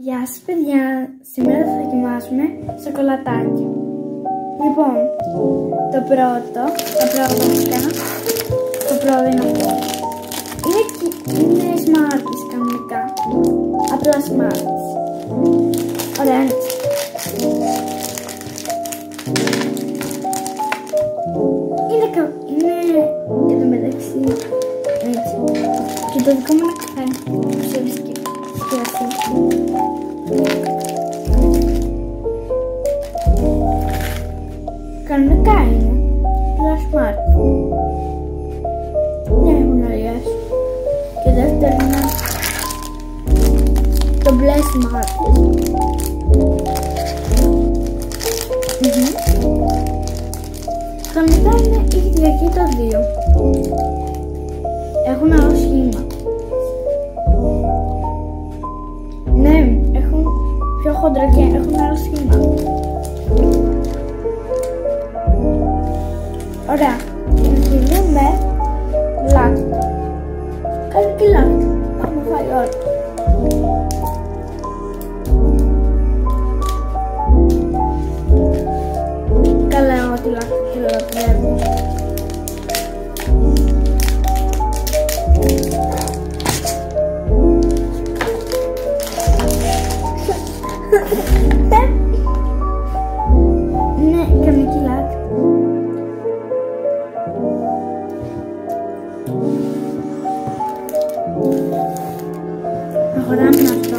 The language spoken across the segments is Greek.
Γεια σας παιδιά, σήμερα θα δοκιμάσουμε σοκολατάκι. Λοιπόν, το πρώτο είναι αυτό. Είναι Smarties κανονικά, απλά Smarties. Ωραία, έτσι. Είναι εδώ μεταξύ, έτσι. Και το δικό μου είναι καφέ, ξέρεις και σκιαστή. Κανονικά είναι, απλά Smarties. Δεν έχουν αλλιώς. Και δεύτερο είναι το μπλε Smarties. Κανονικά είναι ίδια και τα δύο. Έχουν άλλο σχήμα. Ναι, έχουν πιο χοντρό και έχουν άλλο σχήμα. Ωραία. Ξεκινούμε λάκκο. Κάνει και λάκκο. Πάμε φάει όλα. Καλά, εγώ τη λάκκο και λατρεύω. Ναι, κανονική λάκκο. Προχωράμε αυτό.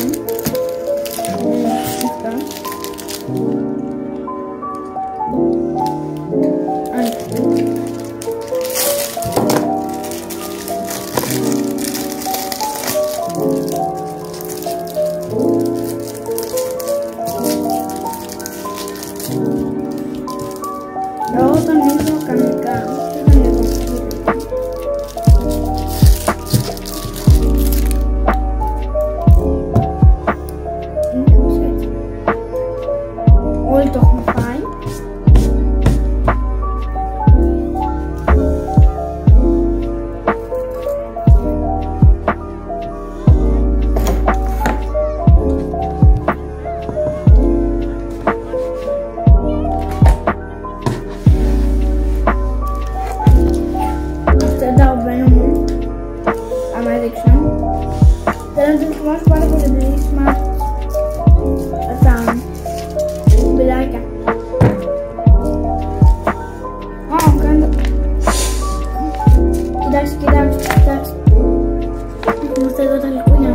Εγώ τον είδω κανονικά. Όλοι το έχουμε φάει. Αυτό τα ομπένα μου. Άμα έδειξα. Θέλω να το δοκιμάσω πάρα πολύ μπλήσμα. Αυτά. Μπιλάκια. Κάνε το. Κοιτάξτε. Είμαστε εδώ τα λικούνια.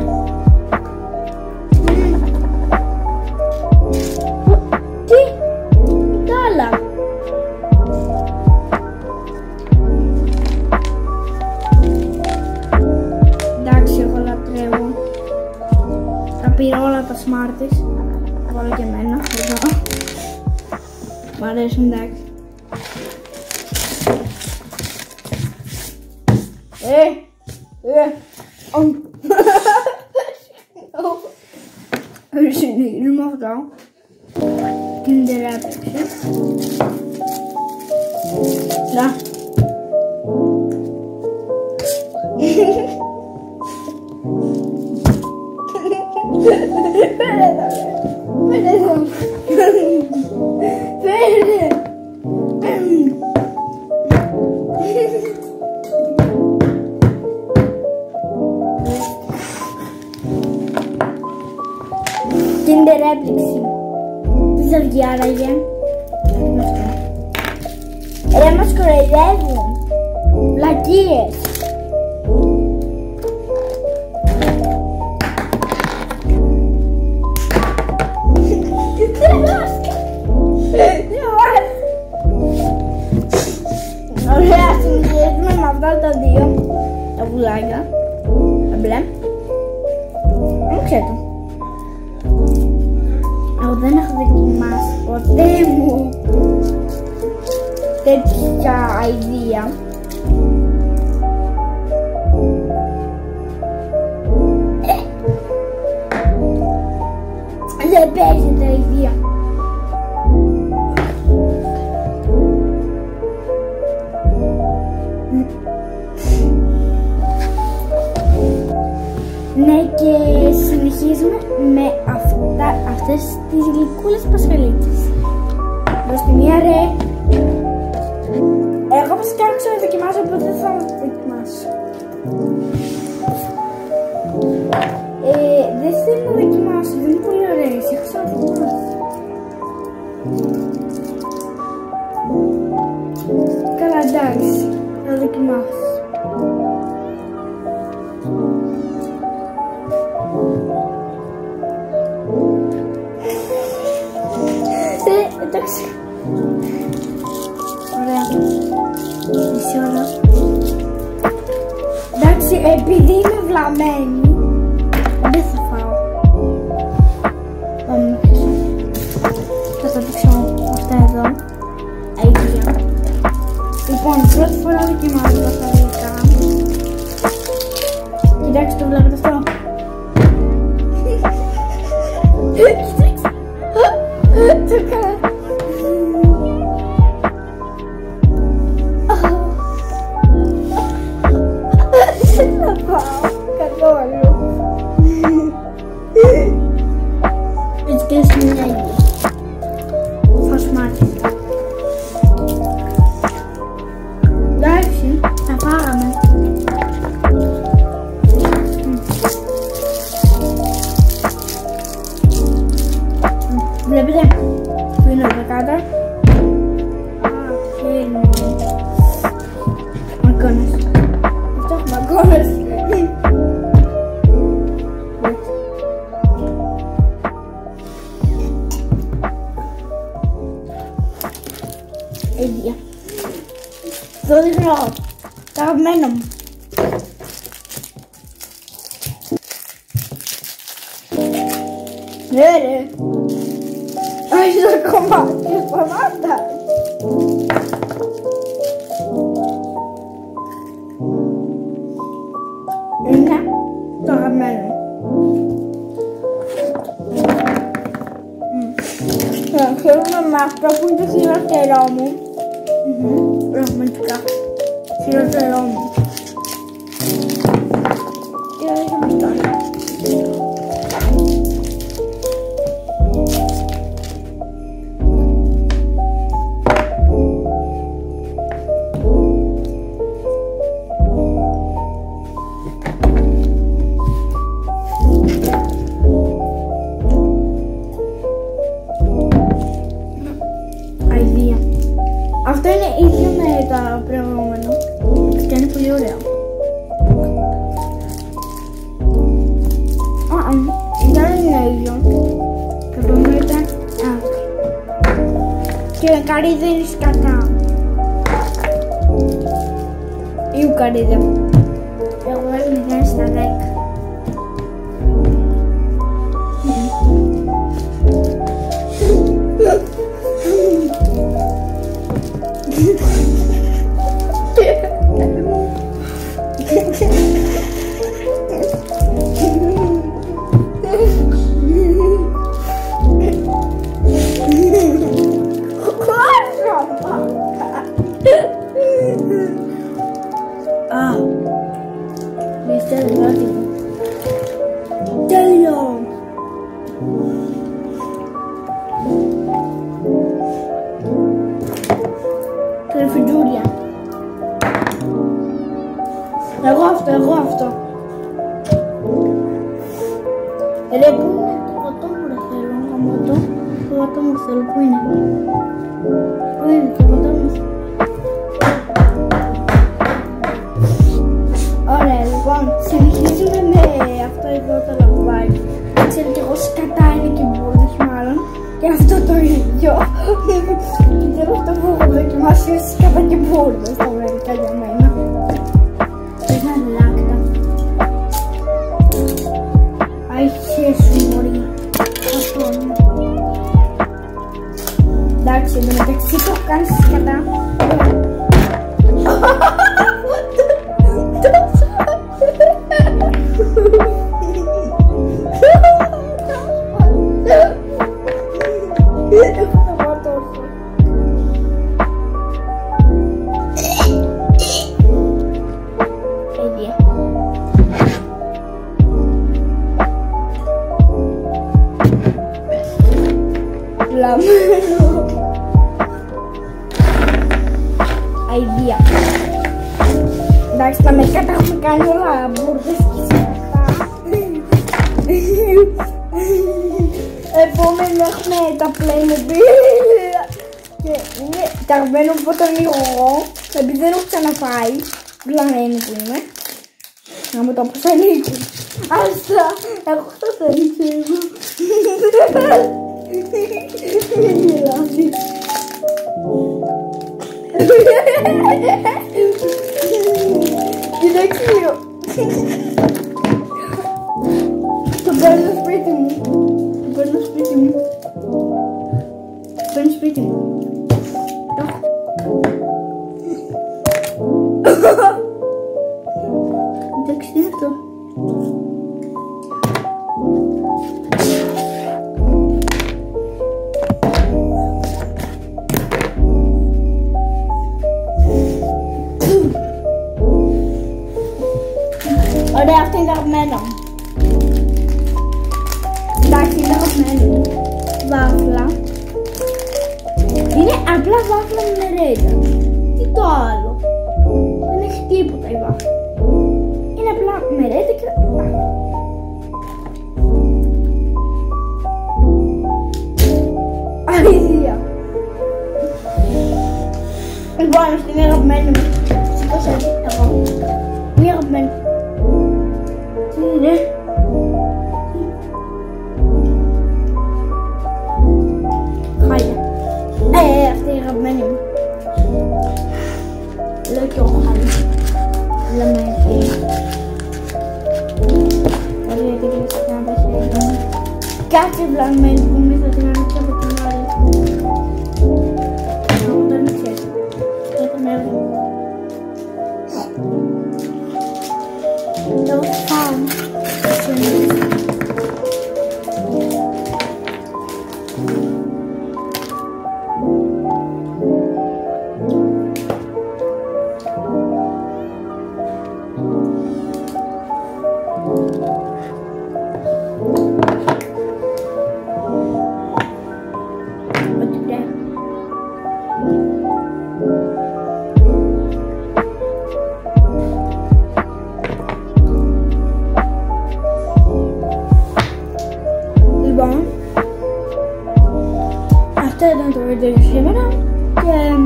Τι? Τα άλλα. Εντάξει, εγώ λατρεύω. Θα πήρα όλα τα Smarties. Όλα και εμένα. Εδώ. Μ' αρέσουν, εντάξει. Συνεχίζουμε αυτό. Kinder έπαιξε. Να. Φέρε εδώ. Kinder έπληξη. Τι σας βγει άραγε? Ρε μας κοροϊδεύουν. Βλακίες. Ωραία, συνεχίζουμε με αυτά τα δύο. Τα βουλάκια. Τα μπλε. Ρίξε το. Εγώ δεν έχω δοκιμάσει ποτέ μου τέτοια αηδία. Δεν παίζεται αηδία. Ναι, και συνεχίζουμε με αυτές τις γλυκούλες πασχαλίτσες. Προς τη μία ρε. Εγώ βασικά δεν ξέρω να δοκιμάσω, οπότε δεν θα δοκιμάσω. Δεν θέλω να δοκιμάσω, δεν είναι πολύ ωραίες, έχω ξαναδοκιμάσει. Καλά, εντάξει, θα δοκιμάσω. Εντάξει. Ωραία. Μισή ώρα. Εντάξει, επειδή είμαι βλαμμένη, δεν θα φάω. Θα τα δείξω αυτά εδώ. Αίγια. Λοιπόν, πρώτη φορά δοκιμάζω τα γλυκά. Κοιτάξτε, το βλέπετε αυτό. Κοιτάξτε. Το κάνω. Δεν θα πάω καθόλου. Έτσι και στην ίδια. Φως μάτια. Εντάξει, τα φάγαμε. Βλέπετε που είναι εδώ κάτω. Είναι μακόνες. Αυτό έχω μακόνες. Ίδια. Το δείχνω το αγαπημένο μου. Ναι ρε. Όχι το κομμάτι, σταμάτα. Είναι το αγαπημένο. Θέλουμε με αυτό που είναι το χειροτερό μου. Πραγματικά. Χειροτερό μου. Και είχαμε τώρα. Αυτό είναι ίδιο με τα προηγούμενα και είναι πολύ ωραίο. Δεν είναι ίδιο. Το προηγούμενο ήταν και με καρύδα είναι σκατά. Ή καρύδα. Εγώ βάζω 0 στα 10. Τέλειο! Κρυφιτζούρια. Εγώ αυτό. Ρε, πού είναι το γατό μου, ρε, θέλω να κάνω το. Το γατό μου θέλω, πού είναι. Πού είναι το γατό μου. Ωραία, λοιπόν, συνεχίζουμε με αυτό εδώ το λαμπάκι. Ξέρω κι εγώ σκατά είναι και μπουρδες μάλλον. Και αυτό το ίδιο. Και θέλω αυτό που έχω δοκιμάσει σκατά και μπουρδες τα βρέδικα για μένα. Ένα λάκτα. Αϊχέσου μωρί. Αυτό είναι. Εντάξει, εν τω μεταξύ το έχω κάνει σκατά. Βλαμμένο. Αηδία. Εντάξει, τα μερικά τα έχουμε κάνει όλα μπουρδες και αυτά. Επόμενο έχουμε τα Playmobil. Και είναι ταγμένο από τον εγώ. Επειδή δεν έχω ξαναφάει. Βλαμμένο που είμαι. Να μου το πω σαν νίκη. Άστα, έχω χταθένει εγώ. Μην γελάσεις. Κοιτάξτε λίγο. Το παίρνω σπίτι μου. Το παίρνω σπίτι μου. Το παίρνω σπίτι μου. Εντάξει, τι είναι αυτό. Ωραία, αυτό είναι αγαπημένο μου. Εντάξει, είναι αγαπημένο μου. Βάφλα. Είναι απλά βάφλα με μερέντα. Τι το άλλο. Δεν έχει τίποτα η βάφλα. Είναι απλά μερέντα και... Αλήθεια. Λοιπόν, αυτή είναι αγαπημένη μου. Σήκωσα εγώ. Είναι αγαπημένη. Τι είναι? Χάλια. Αυτή είναι αγαπημένη μου. Λέω και εγώ χάλια. Λέμε τι. Καλή γιατί κλειστά να πέσει εδώ. Κάτι βλαμμένη που μέσα την άνοιξε από την άλλη. Εγώ το άνοιξες. Το έκαμε εδώ. Το φάω. Λοιπόν, αυτό ήταν το βίντεο για σήμερα και